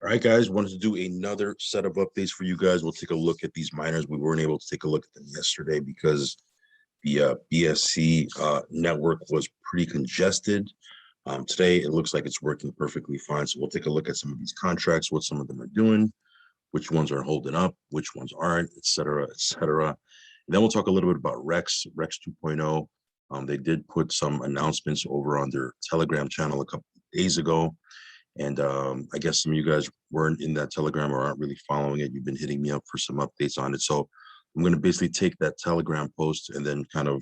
All right, guys, wanted to do another set of updates for you guys. We'll take a look at these miners. We weren't able to take a look at them yesterday because the BSC network was pretty congested. Today, it looks like it's working perfectly fine. So we'll take a look at some of these contracts, what some of them are doing, which ones are holding up, which ones aren't, et cetera, et cetera. And then we'll talk a little bit about Rex 2.0. They did put some announcements over on their Telegram channel a couple of days ago. And I guess some of you guys weren't in that Telegram or aren't really following it. You've been hitting me up for some updates on it. So I'm going to basically take that Telegram post and then kind of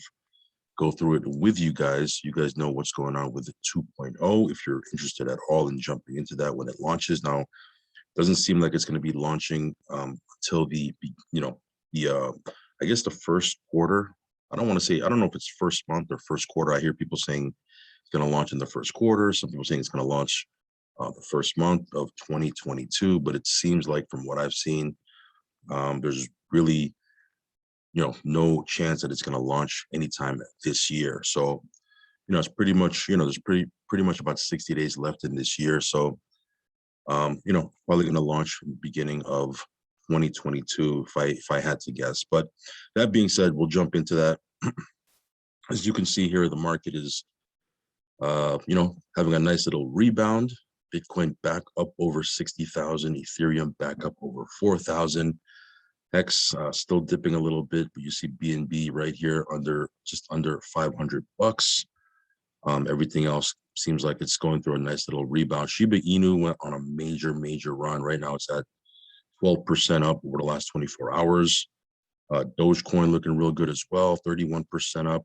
go through it with you guys. You guys know what's going on with the 2.0 if you're interested at all in jumping into that when it launches. Now, doesn't seem like it's going to be launching until I guess the first quarter. I don't know if it's first month or first quarter. I hear people saying it's going to launch in the first quarter. Some people saying it's going to launch the first month of 2022, but it seems like from what I've seen, there's really, no chance that it's going to launch anytime this year. So, it's pretty much, there's pretty much about 60 days left in this year. So, probably going to launch in the beginning of 2022, if I had to guess. But that being said, we'll jump into that. As you can see here, the market is, having a nice little rebound. Bitcoin back up over 60,000, Ethereum back up over 4,000. X still dipping a little bit, but you see BNB right here just under 500 bucks. Everything else seems like it's going through a nice little rebound. Shiba Inu went on a major run. Right now it's at 12% up over the last 24 hours. Dogecoin looking real good as well, 31% up.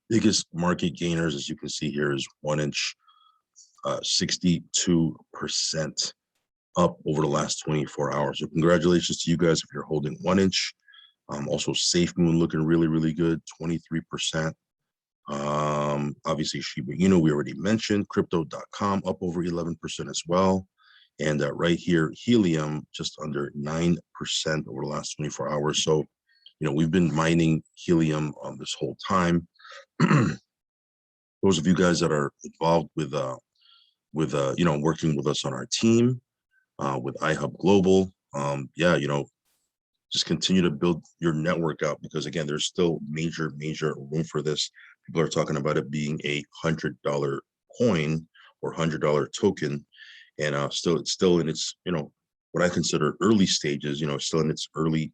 Biggest market gainers, as you can see here, is 1inch, 62% up over the last 24 hours. So congratulations to you guys if you're holding 1inch. Also SafeMoon looking really good, 23%. Obviously Shiba Inu, we already mentioned. Crypto.com up over 11% as well. And right here, Helium just under 9% over the last 24 hours. So, we've been mining Helium this whole time. Those of you guys that are involved with working with us on our team, with iHub Global, just continue to build your network out, because again, there's still major room for this. People are talking about it being a $100 coin or $100 token, and it's still in its what I consider early stages. Still in its early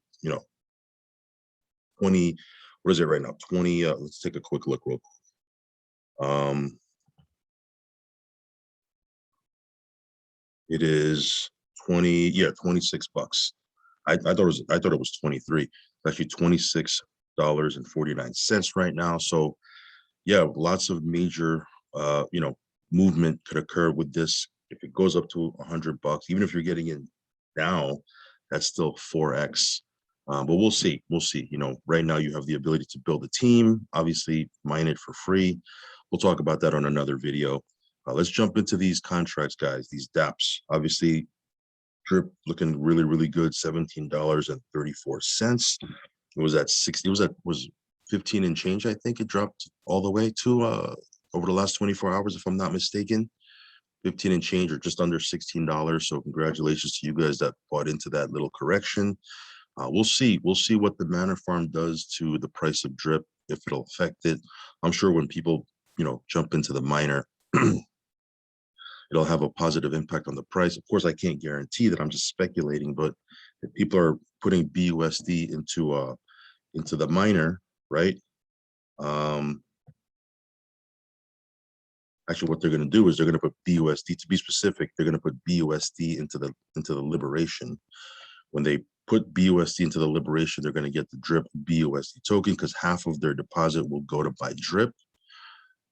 20. What is it right now? 20. Let's take a quick look real quick. It is 26 bucks. I thought it was 23. It's actually $26.49 right now. So yeah, lots of major movement could occur with this. If it goes up to $100, even if you're getting in now, that's still 4x. But we'll see. Right now you have the ability to build a team, obviously mine it for free. We'll talk about that on another video. Let's jump into these contracts, guys. These dApps, obviously, drip looking really good. $17.34. It was at 60. Was 15 and change. I think it dropped all the way to over the last 24 hours, if I'm not mistaken. 15 and change, or just under $16. So congratulations to you guys that bought into that little correction. We'll see what the Manor Farm does to the price of drip, if it'll affect it. I'm sure when people jump into the miner, it'll have a positive impact on the price. Of course, I can't guarantee that. I'm just speculating. But if people are putting BUSD into the miner, right? Actually, what they're going to do is they're going to put BUSD. To be specific, they're going to put BUSD into the liberation. When they put BUSD into the liberation, they're going to get the drip BUSD token, because half of their deposit will go to buy drip.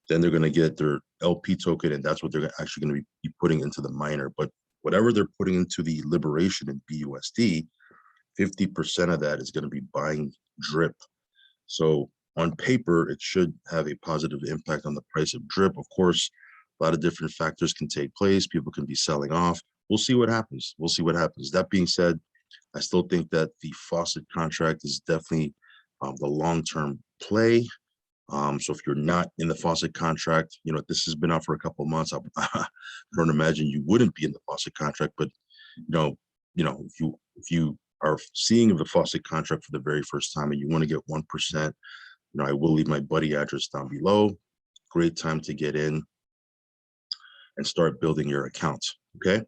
Then they're going to get their LP token, and that's what they're actually going to be putting into the miner. But whatever they're putting into the liberation in BUSD, 50% of that is going to be buying drip. So on paper, it should have a positive impact on the price of drip. Of course, a lot of different factors can take place. People can be selling off. We'll see what happens. That being said, I still think that the faucet contract is definitely the long-term play. So if you're not in the faucet contract, you know, this has been out for a couple of months. I don't imagine you wouldn't be in the faucet contract, but if you are seeing the faucet contract for the very first time and you want to get 1%, I will leave my buddy address down below. Great time to get in and start building your account. Okay.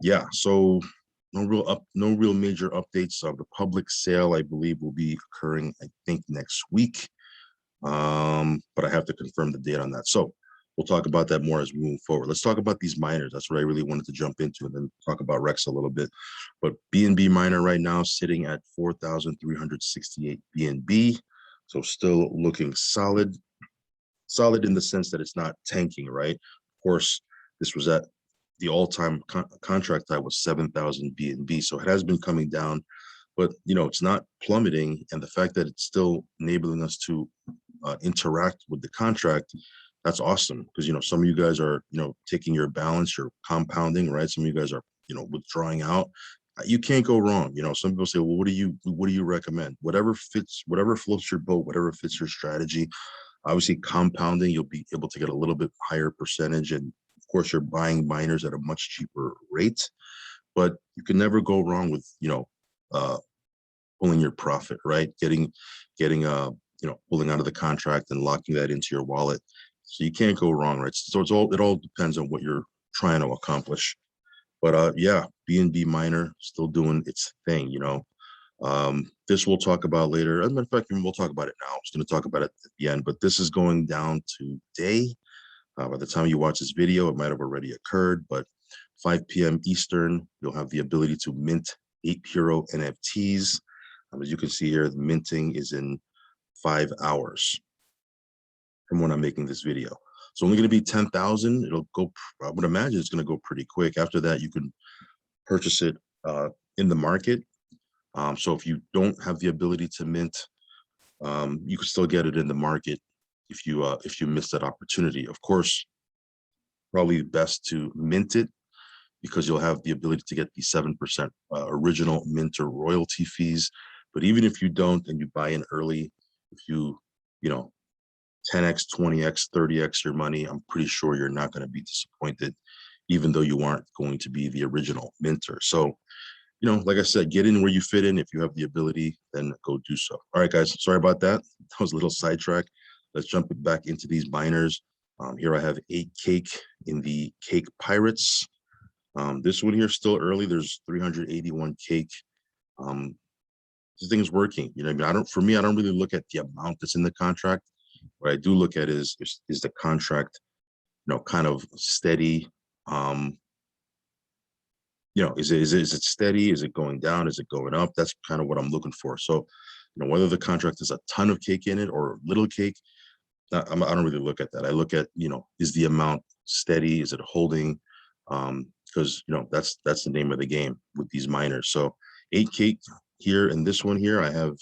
Yeah. So no real major updates. The public sale, I believe, will be occurring, I think, next week. But I have to confirm the date on that. So we'll talk about that more as we move forward. Let's talk about these miners. That's what I really wanted to jump into, and then talk about Rex a little bit. But BNB Miner right now sitting at 4,368 BNB. So still looking solid in the sense that it's not tanking, right? Of course, this was at the all-time contract high was 7,000 BNB. So it has been coming down, but it's not plummeting. And the fact that it's still enabling us to interact with the contract, that's awesome. Because some of you guys are taking your balance, you're compounding, right? Some of you guys are withdrawing out. You can't go wrong. Some people say, well, what do you recommend? Whatever floats your boat, whatever fits your strategy. Obviously, compounding, you'll be able to get a little bit higher percentage, and of course, you're buying miners at a much cheaper rate. But you can never go wrong with pulling your profit, right? Getting pulling out of the contract and locking that into your wallet. So you can't go wrong, right? So it all depends on what you're trying to accomplish. But yeah, BNB Miner still doing its thing. This we'll talk about later. As a matter of fact, we'll talk about it now. I'm just going to talk about it at the end, but this is going down today. By the time you watch this video, it might have already occurred, but 5 p.m. Eastern, you'll have the ability to mint 8 Hero NFTs. As you can see here, the minting is in 5 hours from when I'm making this video. So only going to be 10,000. It'll go, I would imagine it's going to go pretty quick. After that, you can purchase it in the market. So if you don't have the ability to mint, you can still get it in the market if you miss that opportunity. Of course, probably best to mint it because you'll have the ability to get the 7% original minter royalty fees. But even if you don't and you buy in early, if you 10x, 20x, 30x your money, I'm pretty sure you're not going to be disappointed, even though you aren't going to be the original minter. So, like I said, get in where you fit in. If you have the ability, then go do so. All right, guys, sorry about that. That was a little sidetrack. Let's jump back into these miners. Here I have 8 cake in the Cake Pirates. This one here still early. There's 381 cake. This thing's working. I don't really look at the amount that's in the contract. What I do look at is the contract, kind of steady. Is it steady? Is it going down? Is it going up? That's kind of what I'm looking for. So, whether the contract has a ton of cake in it or little cake, I don't really look at that. I look at, is the amount steady? Is it holding? Because that's the name of the game with these miners. So 8 cake here, and this one here, I have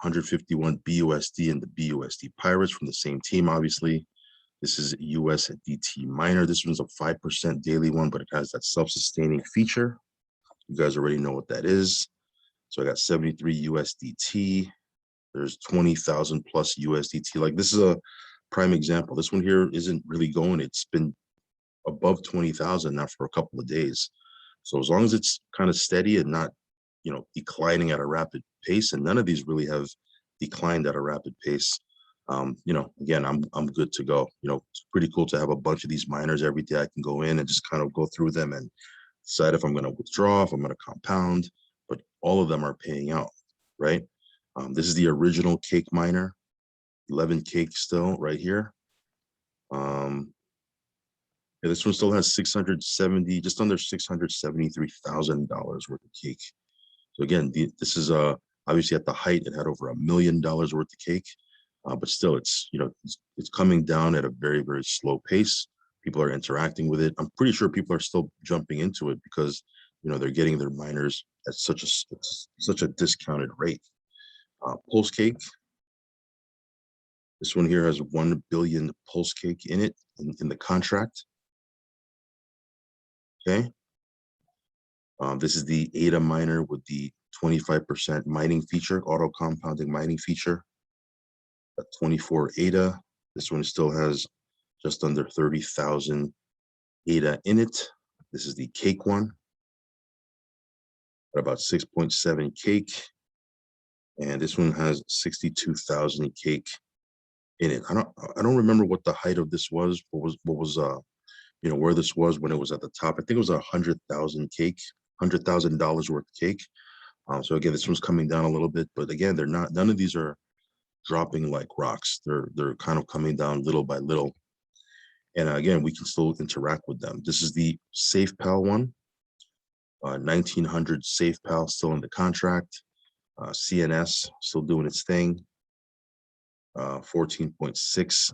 151 BUSD and the BUSD Pirates from the same team, obviously. This is USDT Miner. This one's a 5% daily one, but it has that self-sustaining feature. You guys already know what that is. So I got 73 USDT. There's 20,000 plus USDT. Like, this is a prime example. This one here isn't really going. It's been above 20,000 now for a couple of days. So as long as it's kind of steady and not, declining at a rapid pace, and none of these really have declined at a rapid pace, again, I'm good to go. It's pretty cool to have a bunch of these miners every day. I can go in and just kind of go through them and decide if I'm going to withdraw, if I'm going to compound, but all of them are paying out, right? This is the original cake miner, 11 cake still right here. Yeah, this one still has 670, just under $673,000 worth of cake. So again, this is obviously at the height, it had over $1 million worth of cake, but still, it's coming down at a very, very slow pace. People are interacting with it. I'm pretty sure people are still jumping into it because they're getting their miners at such a discounted rate. Pulse cake. This one here has 1 billion pulse cake in it in the contract. Okay. This is the ADA miner with the 25% mining feature, auto compounding mining feature. a 24 ADA. This one still has just under 30,000 ADA in it. This is the cake one, at about 6.7 cake. And this one has 62,000 cake in it. I don't remember what the height of this was. What was you know, where this was when it was at the top. I think it was 100,000 cake, $100,000 worth of cake. So again, this one's coming down a little bit, but again, they're not. None of these are dropping like rocks. They're kind of coming down little by little. And again, we can still interact with them. This is the SafePal one. 1900 SafePal still in the contract. CNS still doing its thing. 14.6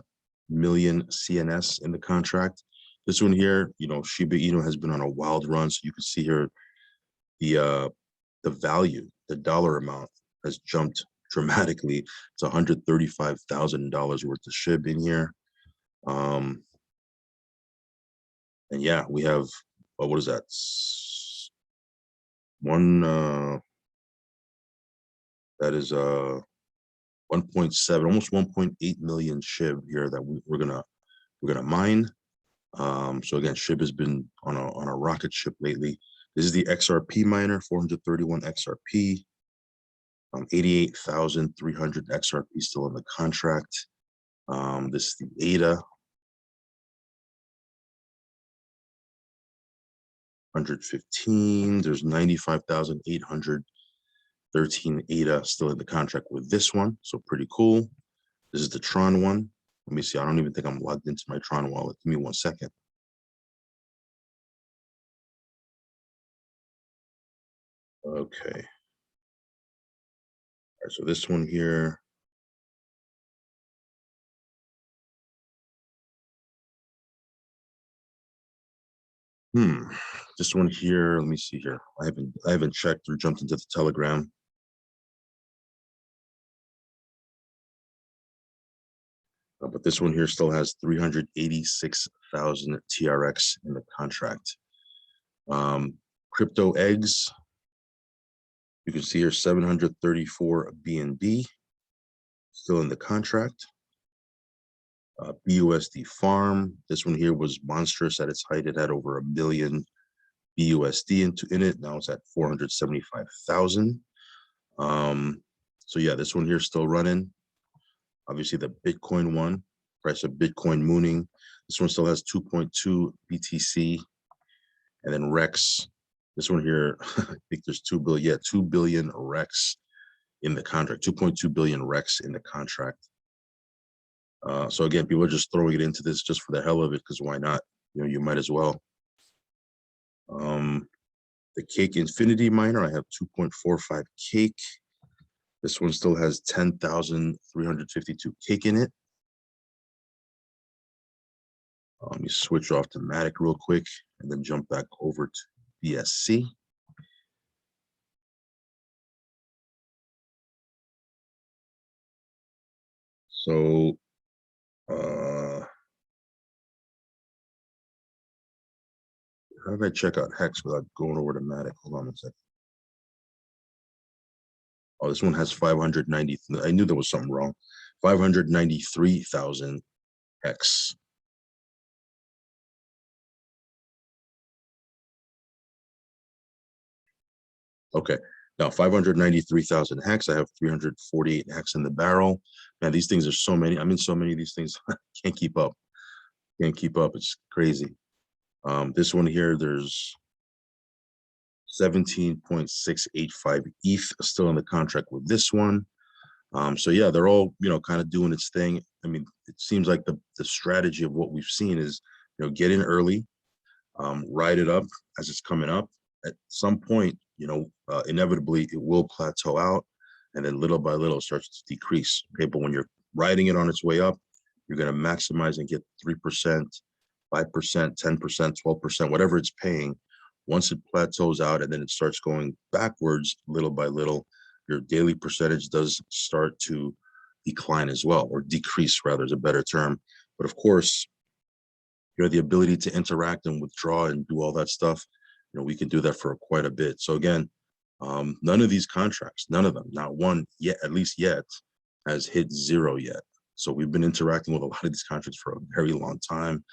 million CNS in the contract. This one here, you know, Shiba Inu has been on a wild run. So you can see here the value, the dollar amount has jumped dramatically. It's $135,000 worth of SHIB in here. And yeah, we have, what is that? That is 1.7, almost 1.8 million SHIB here that we're gonna mine. So again, SHIB has been on a rocket ship lately. This is the XRP miner, 431 XRP, 88,300 XRP still in the contract. This is the ADA, 115. There's 95,813 ADA still in the contract with this one. So pretty cool. This is the Tron one. Let me see. I don't even think I'm logged into my Tron wallet. Give me 1 second. Okay. All right, so this one here. This one here, let me see here. I haven't checked or jumped into the Telegram. But this one here still has 386,000 TRX in the contract. Crypto eggs, you can see here 734 BNB still in the contract. BUSD farm, this one here was monstrous at its height. It had over 1 million BUSD in it. Now it's at 475,000. So yeah, this one here is still running. Obviously the Bitcoin one, price of Bitcoin mooning. This one still has 2.2 BTC. And then Rex, this one here, I think there's 2 billion, yeah, 2 billion Rex in the contract, 2.2 billion Rex in the contract. So again, people are just throwing it into this just for the hell of it, because why not? You know, you might as well. The Cake Infinity Miner, I have 2.45 cake. This one still has 10,352 cake in it. Let me switch off to Matic real quick and then jump back over to BSC. So, how did I check out Hex without going over to Matic? Hold on a second. Oh, this one has 590. I knew there was something wrong. 593,000 Hex. Okay, now 593,000 hex. I have 348 hex in the barrel. Man, these things are so many. I'm in so many of these things. Can't keep up. Can't keep up. It's crazy. This one here, there's 17.685 ETH still in the contract with this one. So yeah, they're all, you know, kind of doing its thing. I mean, it seems like the strategy of what we've seen is, you know, get in early, ride it up as it's coming up. At some point, you know, inevitably it will plateau out, and then little by little it starts to decrease. Okay, but when you're riding it on its way up, you're going to maximize and get 3%, 5%, 10%, 12%, whatever it's paying. Once it plateaus out and then it starts going backwards little by little, your daily percentage does start to decline as well, or decrease rather is a better term. But of course, you know, the ability to interact and withdraw and do all that stuff, you know, we can do that for quite a bit. So again, none of these contracts, none of them, not one yet, at least yet, has hit zero yet. So we've been interacting with a lot of these contracts for a very long time.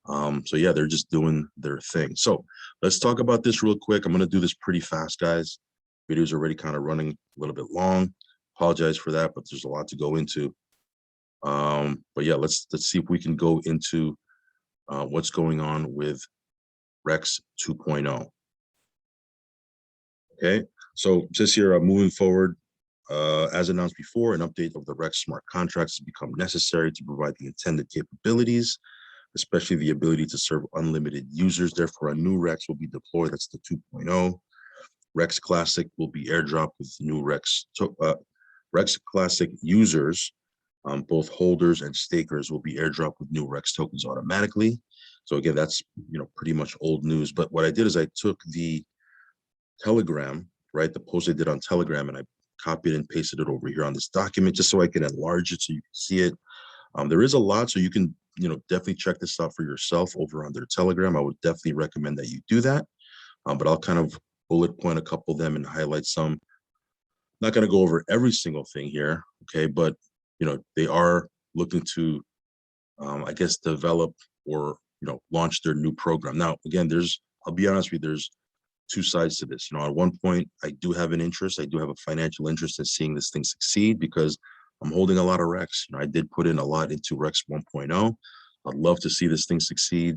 So yeah, they're just doing their thing. So let's talk about this real quick. I'm going to do this pretty fast, guys. Video's already kind of running a little bit long. Apologize for that, but there's a lot to go into. But yeah, let's see if we can go into what's going on with Rex 2.0. Okay, so just here, moving forward, as announced before, an update of the Rex smart contracts has become necessary to provide the intended capabilities, especially the ability to serve unlimited users. Therefore, a new Rex will be deployed. That's the 2.0. Rex Classic will be airdropped with new Rex Classic users. Both holders and stakers will be airdropped with new Rex tokens automatically. So again, that's pretty much old news. But what I did is I took the Telegram, right, the post I did on Telegram, and I copied and pasted it over here on this document just so I can enlarge it so you can see it. There is a lot, so you can definitely check this out for yourself over on their Telegram. I would definitely recommend that you do that. But I'll kind of bullet point a couple of them and highlight some. Not going to go over every single thing here, okay? But they are looking to, I guess, develop or launch their new program. Now, again, I'll be honest with you, there's two sides to this. At one point, I do have an interest. I do have a financial interest in seeing this thing succeed because I'm holding a lot of Rex. I did put in a lot into Rex 1.0. I'd love to see this thing succeed.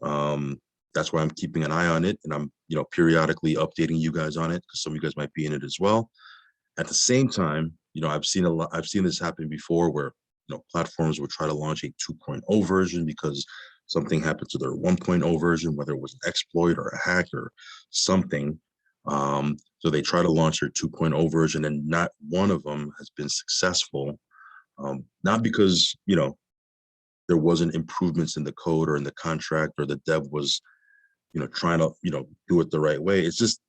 That's why I'm keeping an eye on it, and I'm periodically updating you guys on it because some of you guys might be in it as well. At the same time, I've seen this happen before where platforms would try to launch a 2.0 version because something happened to their 1.0 version, whether it was an exploit or a hack or something. So they try to launch their 2.0 version, and not one of them has been successful. Not because there wasn't improvements in the code or in the contract or the dev was trying to do it the right way. It's just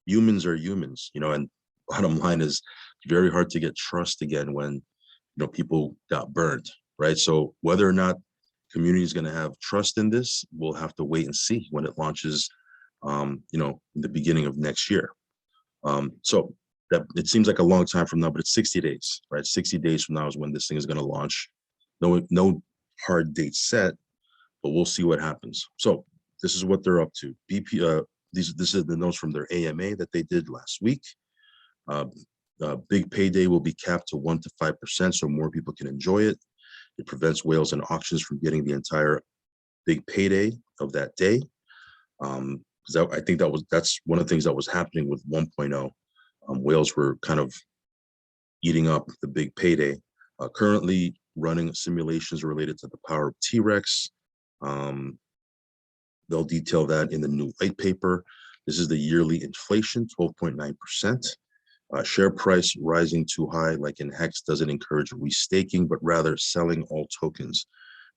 humans are humans, and bottom line is it's very hard to get trust again when people got burned, right? So whether or not community is going to have trust in this, we'll have to wait and see when it launches in the beginning of next year. So that it seems like a long time from now, but it's 60 days, right? 60 days from now is when this thing is going to launch. No hard date set, but we'll see what happens. So this is what they're up to. This is the notes from their AMA that they did last week. Big payday will be capped to 1 to 5%, so more people can enjoy it. It prevents whales and auctions from getting the entire big payday of that day. I think that's one of the things that was happening with 1.0. Whales were kind of eating up the big payday. Currently running simulations related to the power of T-Rex. They'll detail that in the new white paper. This is the yearly inflation, 12.9%. Share price rising too high, like in Hex, doesn't encourage restaking, but rather selling all tokens.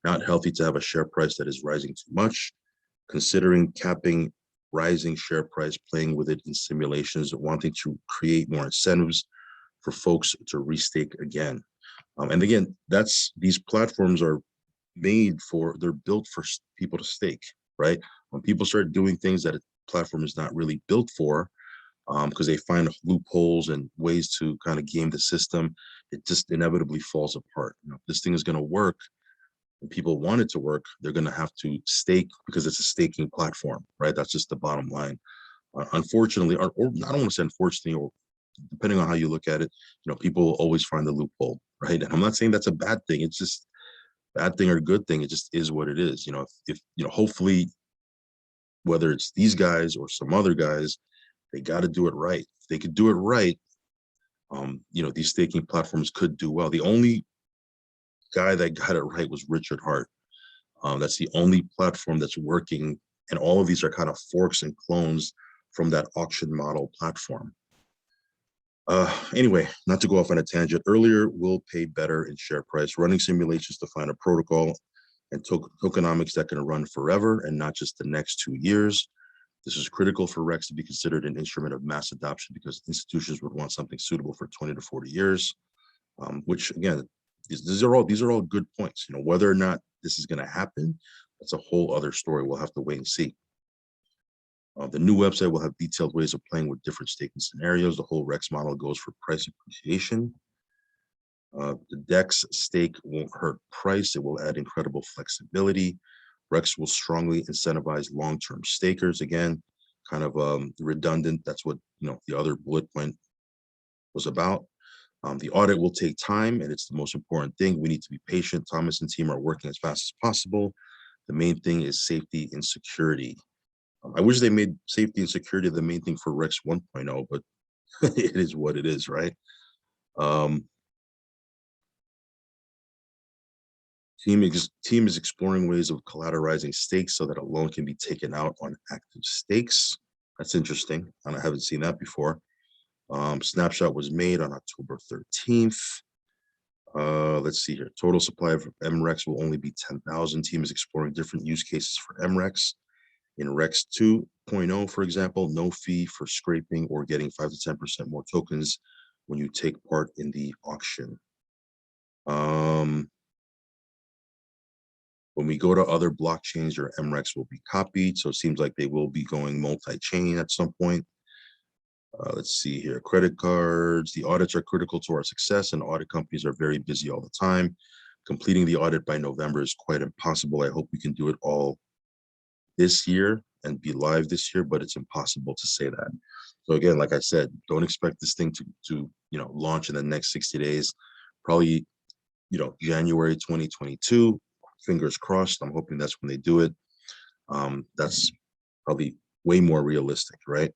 Not healthy to have a share price that is rising too much. Considering capping rising share price, playing with it in simulations, wanting to create more incentives for folks to restake again. And again, these platforms are they're built for people to stake, right? When people start doing things that a platform is not really built for, because they find loopholes and ways to kind of game the system, it just inevitably falls apart. If this thing is going to work and people want it to work, they're going to have to stake because it's a staking platform, right? That's just the bottom line. Unfortunately, or I don't want to say unfortunately, or depending on how you look at it, people will always find the loophole, right? And I'm not saying that's a bad thing. It's just bad thing or good thing. It just is what it is. If hopefully, whether it's these guys or some other guys, they got to do it right. If they could do it right, these staking platforms could do well. The only guy that got it right was Richard Hart. That's the only platform that's working, and all of these are kind of forks and clones from that auction model platform. Anyway, not to go off on a tangent, earlier will pay better in share price, running simulations to find a protocol and tokenomics that can run forever and not just the next 2 years. This is critical for Rex to be considered an instrument of mass adoption because institutions would want something suitable for 20 to 40 years, which again, these are all good points. Whether or not this is going to happen, that's a whole other story. We'll have to wait and see. The new website will have detailed ways of playing with different staking scenarios. The whole Rex model goes for price appreciation. The DEX stake won't hurt price. It will add incredible flexibility. Rex will strongly incentivize long-term stakers. Again, kind of redundant. That's what the other bullet point was about. The audit will take time, and it's the most important thing. We need to be patient. Thomas and team are working as fast as possible. The main thing is safety and security. I wish they made safety and security the main thing for Rex 1.0, but it is what it is, right? Team is exploring ways of collateralizing stakes so that a loan can be taken out on active stakes. That's interesting. I haven't seen that before. Snapshot was made on October 13th. Let's see here. Total supply of MREX will only be 10,000. Team is exploring different use cases for MREX. In Rex 2.0, for example, no fee for scraping or getting 5 to 10% more tokens when you take part in the auction. When we go to other blockchains, your MREX will be copied. So it seems like they will be going multi-chain at some point. Let's see here. Credit cards. The audits are critical to our success, and audit companies are very busy all the time. Completing the audit by November is quite impossible. I hope we can do it all this year and be live this year, but it's impossible to say that. So again, like I said, don't expect this thing to launch in the next 60 days. Probably, January 2022. Fingers crossed. I'm hoping that's when they do it. That's probably way more realistic, right?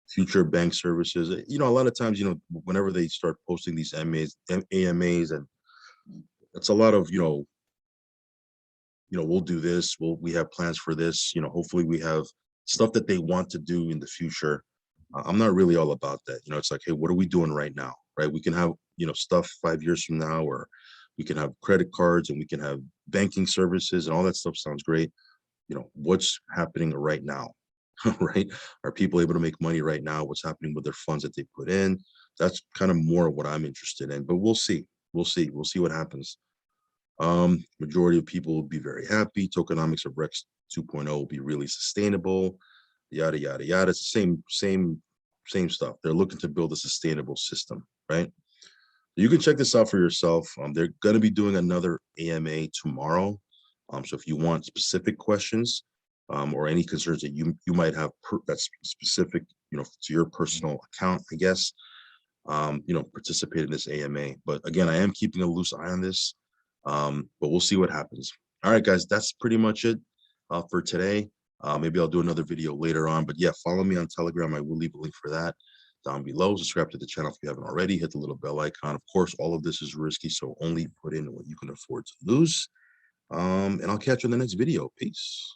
Future bank services. A lot of times, whenever they start posting these AMAs, and it's a lot of, we'll do this. We have plans for this. Hopefully we have stuff that they want to do in the future. I'm not really all about that. It's like, hey, what are we doing right now? Right? We can have, stuff 5 years from now, or we can have credit cards and we can have banking services and all that stuff sounds great. What's happening right now, right? Are people able to make money right now? What's happening with their funds that they put in? That's kind of more what I'm interested in, but we'll see. We'll see what happens. Majority of people will be very happy. Tokenomics of Rex 2.0 will be really sustainable, yada, yada, yada. It's the same stuff. They're looking to build a sustainable system, right? You can check this out for yourself. They're going to be doing another AMA tomorrow. So if you want specific questions or any concerns that you might have that's specific, to your personal account, I guess, participate in this AMA. But again, I am keeping a loose eye on this, but we'll see what happens. All right, guys, that's pretty much it for today. Maybe I'll do another video later on, but yeah, follow me on Telegram. I will leave a link for that down below. Subscribe to the channel if you haven't already. Hit the little bell icon. Of course, all of this is risky, so only put in what you can afford to lose. And I'll catch you in the next video. Peace.